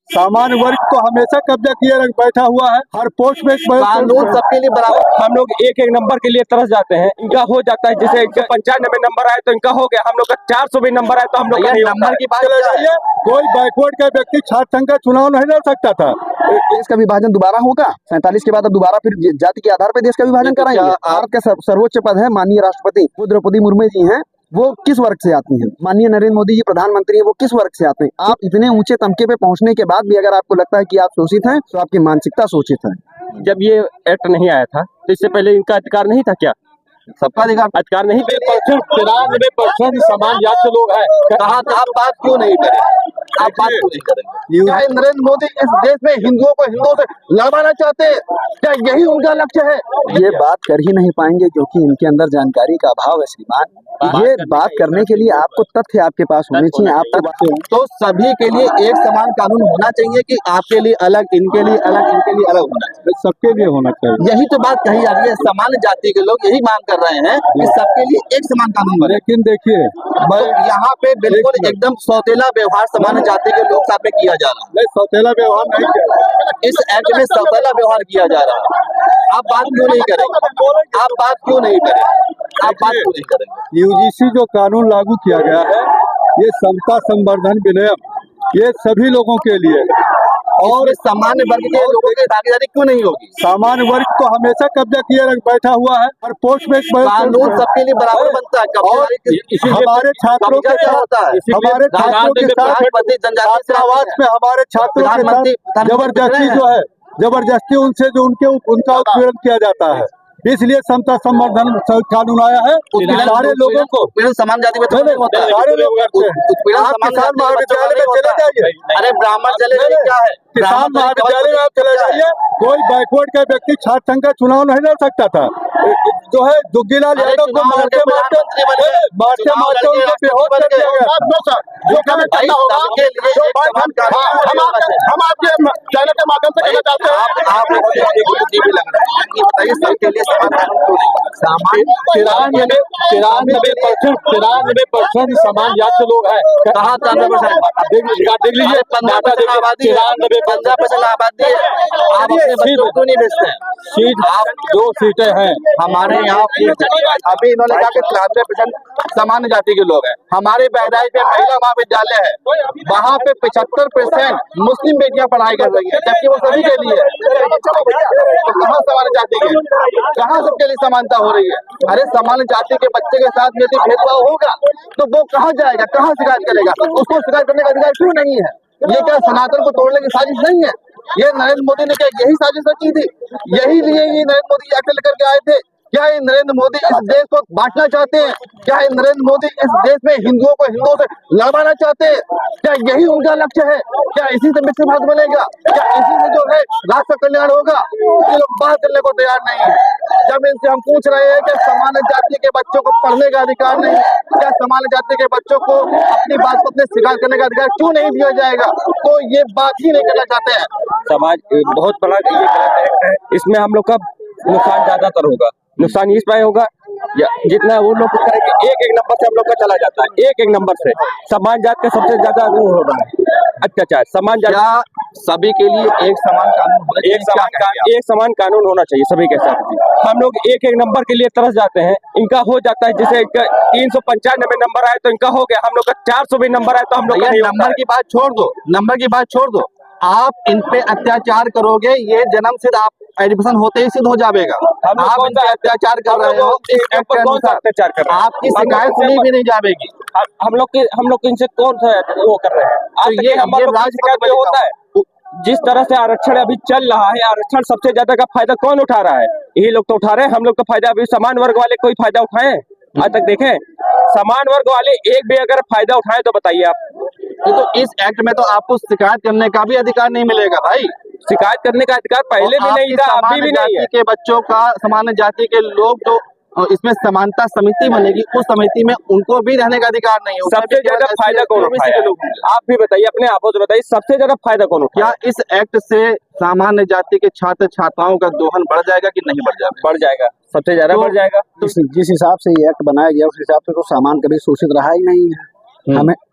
सामान्य वर्ग को हमेशा कब्जा किए रख बैठा हुआ है। हर पोस्ट में कानून सबके लिए बराबर। हम लोग एक एक नंबर के लिए तरस जाते हैं। इनका हो जाता है, जैसे 95 नंबर आए तो इनका हो गया, हम लोग का 400 भी नंबर आए तो हम लोग का नहीं होता नंबर है। की बात चले क्या है? जाइए, कोई बैकवर्ड का व्यक्ति छात्र संघ का चुनाव नहीं लड़ सकता था। देश का विभाजन दोबारा होगा 47 के बाद, अब दोबारा फिर जाति के आधार पर देश का विभाजन कराएंगे। भारत का सर्वोच्च पद है माननीय राष्ट्रपति द्रौपदी मुर्मू जी हैं, वो किस वर्ग से आती हैं? माननीय नरेंद्र मोदी जी प्रधानमंत्री हैं, वो किस वर्ग से आते हैं? आप इतने ऊंचे तमके पे पहुंचने के बाद भी अगर आपको लगता है कि आप शोषित हैं, तो आपकी मानसिकता शोषित है। जब ये एक्ट नहीं आया था तो इससे पहले इनका अधिकार नहीं था क्या? सबका अधिकार नहीं। 93% समान जात के लोग हैं। कहा आप बात क्यों नहीं करें? आप बात क्यों नहीं करें? क्या नरेंद्र मोदी इस देश में हिंदुओं को हिंदुओं से लड़वाना चाहते हैं? क्या यही उनका लक्ष्य है? ये बात कर ही नहीं पाएंगे क्योंकि इनके अंदर जानकारी का अभाव है श्रीमान। ये बात करने के लिए आपको तथ्य आपके पास होने चाहिए। आपको तो सभी के लिए एक समान कानून होना चाहिए कि आपके लिए अलग, इनके लिए अलग, इनके लिए अलग होना चाहिए? सबके लिए होना चाहिए। यही तो बात कही जा रही है। समान जाति के लोग यही मांग कर रहे हैं कि सबके लिए एक समान कानून बने। लेकिन देखिए, तो यहाँ पे बिल्कुल एकदम सौतेला व्यवहार सामान्य जाति के लोग साथ में किया जा रहा नहीं, सौतेला व्यवहार नहीं किया। है। इस एक्ट में सौतेला व्यवहार किया जा रहा है। आप बात क्यों नहीं करेंगे? आप बात क्यों नहीं करेंगे? आप बात क्यों नहीं करेंगे? यूजीसी जो कानून लागू किया गया है, ये समता संवर्धन विनियम, ये सभी लोगों के लिए। और सामान्य वर्ग के लोगों की भागीदारी क्यों नहीं होगी? सामान्य वर्ग को हमेशा कब्जा किए रख बैठा हुआ है। हर पोस्ट में कानून सबके लिए बराबर बनता है। और हमारे छात्रों के साथ होता है, हमारे छात्रों के साथ छात्रावास में हमारे छात्रों के साथ जबरदस्ती जो है, जबरदस्ती उनसे जो उनका उत्पीड़न किया जाता है। इसलिए समता संवर्धन कानून आया है। सारे लोगों को समान जाति में होता है। सारे लोग करते हैं। आप किसान महाविद्यालय में चले जाइए। अरे ब्राह्मण चले जाइए, क्या है? किसान महाविद्यालय में आप चले जाइए, कोई बैकवर्ड का व्यक्ति छात्र संघ का चुनाव नहीं लड़ सकता था। जो है दुग्गीलाल यादव को मारते मारते उनको बेहोश कर दिया गया। हम आपके चैनल के माध्यम से कहना चाहते हैं, आप बताइए सबके लिए समान कानून क्यों नहीं? 93% समान जात के लोग हैं। कहा 93%? देख लीजिए, 15% आबादी है, 15% आबादी है। आप अपने बच्चों को नहीं भेजते हैं। सीट आप 2 सीटें हैं हमारे यहाँ अभी इन्होंने कहा कि 93% सामान्य जाति के लोग हैं। हमारे बहराइच में महिला महाविद्यालय है, वहाँ पे 75% मुस्लिम बेटियां पढ़ाई कर रही है, जबकि वो सभी के लिए है। तो कहाँ सामान्य जाति के, कहाँ सबके लिए समानता हो रही है? अरे सामान्य जाति के बच्चे के साथ यदि भेदभाव होगा तो वो कहाँ जाएगा, कहाँ शिकायत करेगा? उसको शिकायत करने का अधिकार क्यों नहीं है? ये क्या सनातन को तोड़ने की साजिश नहीं है? ये नरेंद्र मोदी ने क्या यही साजिश रची थी? यही लिए ये नरेंद्र मोदी एक्ट लेकर के आए थे? क्या ये नरेंद्र मोदी इस देश को बांटना चाहते हैं? क्या ये नरेंद्र मोदी इस देश में हिंदुओं को हिंदुओं से लड़वाना चाहते हैं? क्या यही उनका लक्ष्य है? क्या इसी से विकसित भारत बनेगा? क्या इसी से जो है राष्ट्र कल्याण होगा? ये लोग बात करने को तैयार नहीं है। जब इनसे हम पूछ रहे हैं कि सामान्य जाति के बच्चों को पढ़ने का अधिकार नहीं, क्या सामान्य जाति के बच्चों को अपनी बात को अपने शिकायत करने का अधिकार क्यों नहीं दिया जाएगा, तो ये बात ही नहीं करना चाहते हैं। समाज बहुत बड़ा ये गलत एक्ट है। इसमें हम लोग का नुकसान ज्यादातर होगा। नुकसान इस पर होगा जितना वो लोग करेंगे, एक एक नंबर से हम लोग का चला जाता है। एक एक नंबर से समान जात का सबसे ज्यादा वो हो रहा है अत्याचार। समान जात सभी के लिए एक समान कानून, एक समान कानून होना चाहिए सभी के साथ। हम लोग एक एक नंबर के लिए तरस जाते हैं। इनका हो जाता है, जैसे 395 नंबर आए तो इनका हो गया, हम लोग का 400 भी नंबर आए तो हम लोग नंबर की बात छोड़ दो, नंबर की बात छोड़ दो। आप इन पे अत्याचार करोगे, ये जन्म सिद्ध आप एडमिशन होते ही सिद्ध हो जाएगा। आप इन पे अत्याचार कर रहे हो, अत्याचार कर रहे हैं। आपकी शिकायत सुनी भी नहीं जाएगी। हम लोग इनसे कौन सा वो कर रहे हैं? तो ये राज्य होता है। जिस तरह से आरक्षण अभी चल रहा है, आरक्षण सबसे ज्यादा का फायदा कौन उठा रहा है? यही लोग तो उठा रहे हैं। हम लोग का फायदा अभी समान वर्ग वाले कोई फायदा उठाए आज तक देखें? समान वर्ग वाले एक भी अगर फायदा उठाए तो बताइए आप। तो इस एक्ट में तो आपको शिकायत करने का भी अधिकार नहीं मिलेगा भाई। शिकायत करने का अधिकार पहले भी नहीं था, अभी भी नहीं है। के बच्चों का, सामान्य जाति के लोग जो इसमें समानता समिति बनेगी, उस समिति में उनको भी रहने का अधिकार नहीं है। सबसे ज्यादा फायदा कौन उठाया? आप भी बताइए, अपने आपो से बताइए, सबसे ज्यादा फायदा कौन उठाया? क्या इस एक्ट से सामान्य जाति के छात्र छात्राओं का दोहन बढ़ जाएगा कि नहीं बढ़ जाएगा? बढ़ जाएगा, सबसे ज्यादा बढ़ जाएगा। जिस हिसाब से ये एक्ट बनाया गया उस हिसाब से तो सामान कभी शोषित रहा ही नहीं है।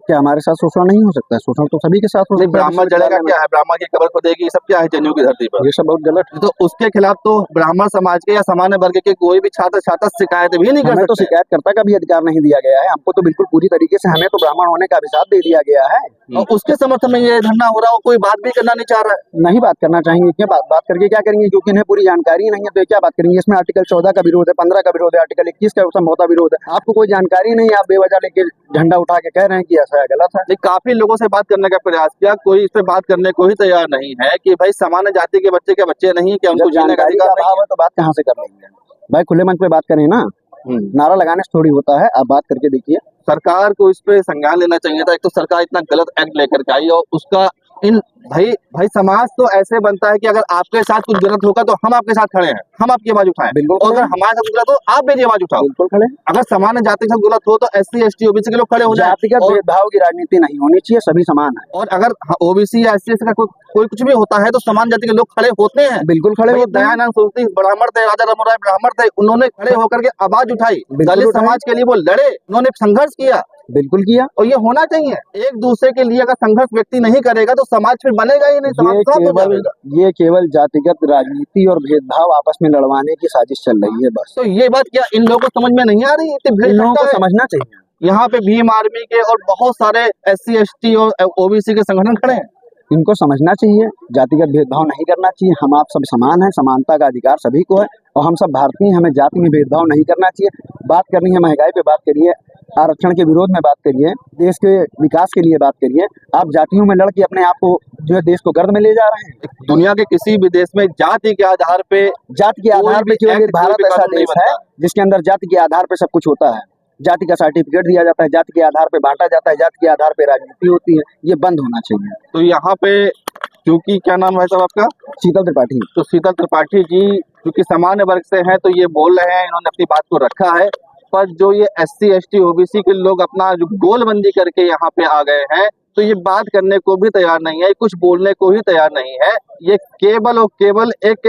क्या हमारे साथ शोषण नहीं हो सकता है? शोषण तो सभी के साथ हो नहीं, सकता है। ब्राह्मण जड़ेगा क्या है, ब्राह्मण की कब्र खोदेगी, ये सब क्या है जनेऊ की धरती पर? ये सब बहुत गलत है। तो उसके खिलाफ तो ब्राह्मण समाज के या सामान्य वर्ग के कोई भी छात्र छात्रा शिकायत भी नहीं कर हमें तो सकते। शिकायतकर्ता का भी अधिकार नहीं दिया गया है, हमको तो बिल्कुल पूरी तरीके से हमें तो ब्राह्मण होने का अभिशाप दे दिया गया है। और उसके समर्थन में ये धरना हो रहा हो, कोई बात भी करना नहीं चाह रहा है। नहीं बात करना चाहेंगे, क्या बात करके क्या करेंगे, क्योंकि इन्हें पूरी जानकारी नहीं है तो ये क्या बात करेंगे। इसमें आर्टिकल 14 का विरोध है, 15 का विरोध है, आर्टिकल 21 का संभवतः विरोध है। आपको कोई जानकारी नहीं, आप बेवजह लेके झंडा उठा के कह रहे हैं कि ऐसा है, गलत है। काफी लोगों से बात करने का प्रयास किया, कोई इस पे बात करने को ही तैयार नहीं है कि भाई सामान्य जाति के बच्चे के बच्चे नहीं, क्या उनको जब जीने का जानकारी का अधिकार नहीं अभाव है तो बात कहाँ से कर लेंगे भाई? खुले मंच पे बात करें ना, है? नारा लगाने से थोड़ी होता है। आप बात करके देखिए। सरकार को इस पे संज्ञान लेना चाहिए था। एक तो सरकार इतना गलत एक्ट लेकर के आई और उसका इन भाई समाज तो ऐसे बनता है कि अगर आपके साथ कुछ गलत होगा तो हम आपके साथ खड़े हैं, हम आपकी आवाज उठाएं। बिल्कुल और अगर हमारे साथ गलत हो आप मेरी आवाज उठाओ। बिल्कुल खड़े। अगर सामान्य जाति के साथ गलत हो तो SC ST OBC के लोग खड़े हो जाए। जातिगत भेदभाव की राजनीति नहीं होनी चाहिए, सभी समान है। और अगर OBC या SC का कोई कुछ भी होता है तो समान जाति के लोग खड़े होते हैं। बिल्कुल खड़े भाई होते हैं। दयानंद सरस्वती ब्राह्मण थे, राजा राममोहन राय ब्राह्मण थे, उन्होंने खड़े होकर के आवाज उठाई, बिल्कुल दलित उठाई। समाज के लिए वो लड़े, उन्होंने संघर्ष किया। बिल्कुल किया। और ये होना चाहिए। एक दूसरे के लिए अगर संघर्ष व्यक्ति नहीं करेगा तो समाज फिर बनेगा ही नहीं, समाज समाप्त हो जाएगा। ये केवल जातिगत राजनीति और भेदभाव आपस में लड़वाने की साजिश चल रही है बस। तो ये बात क्या इन लोगों को समझ में नहीं आ रही? इन लोगों को समझना चाहिए। यहाँ पे भीम आर्मी के और बहुत सारे SC ST और OBC के संगठन खड़े हैं। इनको समझना चाहिए, जातिगत भेदभाव नहीं करना चाहिए। हम आप सब समान हैं, समानता का अधिकार सभी को है और हम सब भारतीय, हमें जाति में भेदभाव नहीं करना चाहिए। बात करनी है महंगाई पे बात करिए, आरक्षण के विरोध में बात करिए, देश के विकास के लिए बात करिए। आप जातियों में लड़ के अपने आप को जो है देश को गर्द में ले जा रहे हैं। दुनिया के किसी भी देश में जाति के आधार पे केवल एक भारत ऐसा देश है जिसके अंदर जाति के आधार पे सब कुछ होता है। जाति का सर्टिफिकेट दिया जाता है, जाति के आधार पे बांटा जाता है, जाति के आधार पे राजनीति होती है। ये बंद होना चाहिए। तो यहाँ पे क्योंकि क्या नाम है साहब आपका? शीतल त्रिपाठी। तो शीतल त्रिपाठी जी क्योंकि सामान्य वर्ग से हैं तो ये बोल रहे हैं, इन्होंने अपनी बात को रखा है। पर जो ये SC ST OBC के लोग अपना जो गोलबंदी करके यहाँ पे आ गए हैं तो ये बात करने को भी तैयार नहीं है, कुछ बोलने को ही तैयार नहीं है। ये केवल और केवल एक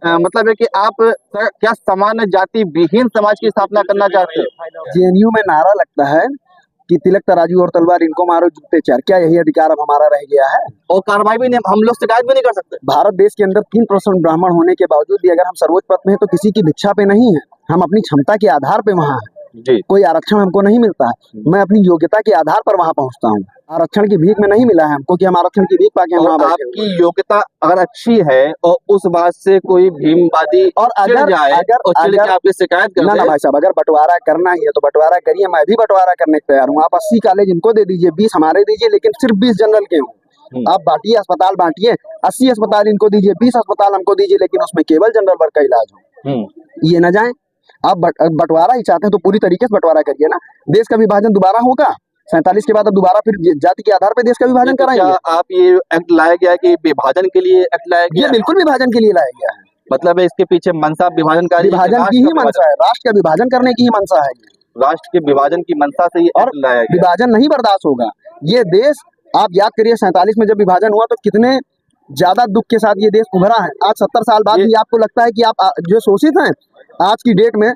मतलब है कि आप क्या सामान्य जाति विहीन समाज की स्थापना करना चाहते हो? JNU में नारा लगता है कि तिलक तराजू और तलवार इनको मारो जूते चार। क्या यही अधिकार अब हमारा रह गया है? और कार्रवाई भी नहीं, हम लोग शिकायत भी नहीं कर सकते। भारत देश के अंदर 3% ब्राह्मण होने के बावजूद भी अगर हम सर्वोच्च पद में हैं तो किसी की भिक्षा पे नहीं है, हम अपनी क्षमता के आधार पे वहाँ हैं। जी। कोई आरक्षण हमको नहीं मिलता है, मैं अपनी योग्यता के आधार पर वहाँ पहुँचता हूँ। आरक्षण की भीख में नहीं मिला है हमको कि हम आरक्षण की भीख पाके वहाँ बैठे हुए। आपकी योग्यता अगर अच्छी है और उस बात से कोई भीमवादी और अगर आपकी शिकायत कर ना भाई साहब, अगर बंटवारा करना ही है तो बंटवारा करिए, मैं भी बंटवारा करने को तैयार हूँ। आप 80 कॉलेज इनको दे दीजिए, 20 हमारे दीजिए, लेकिन सिर्फ 20 जनरल के हों। आप बांटिए, अस्पताल बांटिए, 80 अस्पताल इनको दीजिए, 20 अस्पताल हमको दीजिए, लेकिन उसमें केवल जनरल वर्ग का इलाज हो। ये न जाए। आप बंटवारा ही चाहते हैं तो पूरी तरीके से बंटवारा करिए ना। देश का विभाजन दोबारा होगा 47 के बाद, अब दोबारा फिर जाति के आधार पर देश का विभाजन कराएंगे। आप ये एक्ट लाया गया कि विभाजन के लिए एक्ट लाया गया? ये बिल्कुल विभाजन के लिए लाया गया है। मतलब इसके पीछे मंशा विभाजन की ही मंशा है, राष्ट्र का विभाजन करने की ही मंशा है। राष्ट्र के विभाजन की मंशा से ये एक्ट लाया गया। विभाजन नहीं बर्दाश्त होगा। ये देश, आप याद करिए 47 में जब विभाजन हुआ तो कितने ज्यादा दुख के साथ ये देश उभरा है। आज 70 साल बाद भी आपको लगता है कि आप जो शोषित हैं, आज की डेट में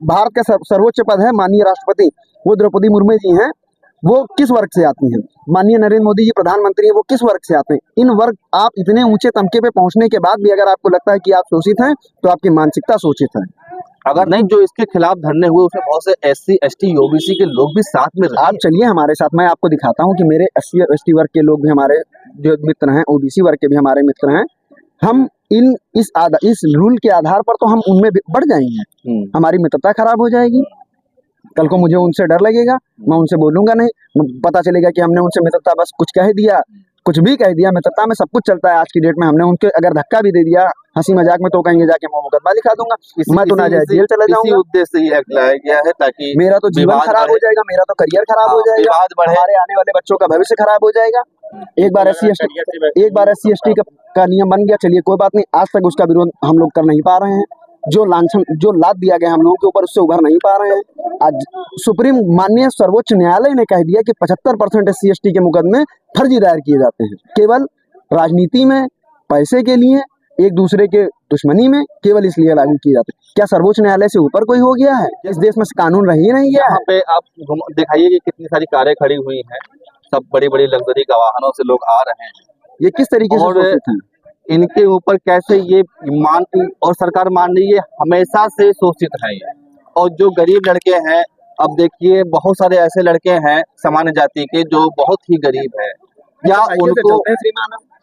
भारत का सर्वोच्च पद है माननीय राष्ट्रपति, वो द्रौपदी मुर्मू जी हैं, वो किस वर्ग से आती हैं? माननीय नरेंद्र मोदी जी प्रधानमंत्री हैं, वो किस वर्ग से आते हैं? इन वर्ग, आप इतने ऊंचे तमके पे पहुंचने के बाद भी अगर आपको लगता है कि आप शोषित हैं तो आपकी मानसिकता शोषित है। अगर नहीं, जो इसके खिलाफ धरने हुए उसमें बहुत से SC ST OBC के लोग भी साथ में रहे। आप चलिए हमारे साथ, मैं आपको दिखाता हूँ कि मेरे SC ST वर्ग के लोग भी हमारे जो मित्र हैं, OBC वर्ग के भी हमारे मित्र हैं। हम इस रूल के आधार पर तो हम उनमें बढ़ जाएंगे, हमारी मित्रता खराब हो जाएगी। कल को मुझे उनसे डर लगेगा, मैं उनसे बोलूंगा नहीं, पता चलेगा कि हमने उनसे मित्रता बस कुछ कह दिया, कुछ भी कह दिया। मित्रता में सब कुछ चलता है आज की डेट में। हमने उनके अगर धक्का भी दे दिया हंसी मजाक में तो कहेंगे जाके मैं मुकदमा लिखा दूंगा, मैं तो ना जाए जेल चला जाऊंगा। उद्देश्य से ये एक्ट लाया गया है ताकि मेरा तो जीवन खराब हो जाएगा, मेरा तो करियर खराब हो जाएगा, हमारे आने वाले बच्चों का भविष्य खराब हो जाएगा। एक बार SC ST का नियम बन गया, चलिए कोई बात नहीं, आज तक उसका विरोध हम लोग कर नहीं पा रहे हैं। जो लांछन, जो लाद दिया गया हम लोगों के ऊपर, उससे उभर नहीं पा रहे हैं। आज सुप्रीम माननीय सर्वोच्च न्यायालय ने कह दिया कि 75% SC ST के मुकदमे फर्जी दायर किए जाते हैं, केवल राजनीति में, पैसे के लिए, एक दूसरे के दुश्मनी में, केवल इसलिए लागू किए जाते हैं। क्या सर्वोच्च न्यायालय से ऊपर कोई हो गया है? इस देश में कानून रह ही नहीं गया है। यहाँ पे आप दिखाइए कि कितनी सारी कारें खड़ी हुई हैं, सब बड़ी बड़ी लग्जरी का वाहनों से लोग आ रहे हैं। ये किस तरीके से और शोषित हैं? इनके ऊपर कैसे ये मान और सरकार मान रही है, हमेशा से शोषित है ये। और जो गरीब लड़के हैं, अब देखिए बहुत सारे ऐसे लड़के हैं सामान्य जाति के जो बहुत ही गरीब है, या उनको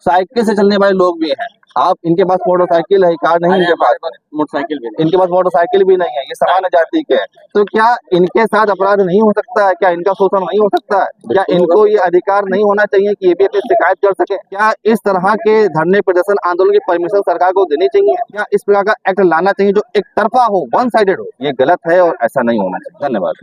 साइकिल से चलने वाले लोग भी हैं। आप इनके पास मोटरसाइकिल है, कार नहीं, इनके पास मोटरसाइकिल भी, इनके पास मोटरसाइकिल भी नहीं है, ये सामान्य जाति के हैं। तो क्या इनके साथ अपराध नहीं हो सकता है? क्या इनका शोषण नहीं हो सकता है? क्या इनको ये अधिकार नहीं होना चाहिए कि ये भी अपनी शिकायत कर सके? क्या इस तरह के धरने प्रदर्शन आंदोलन की परमिशन सरकार को देनी चाहिए? क्या इस प्रकार का एक्ट लाना चाहिए जो एक तरफा हो, वन साइडेड हो? ये गलत है और ऐसा नहीं होना चाहिए। धन्यवाद।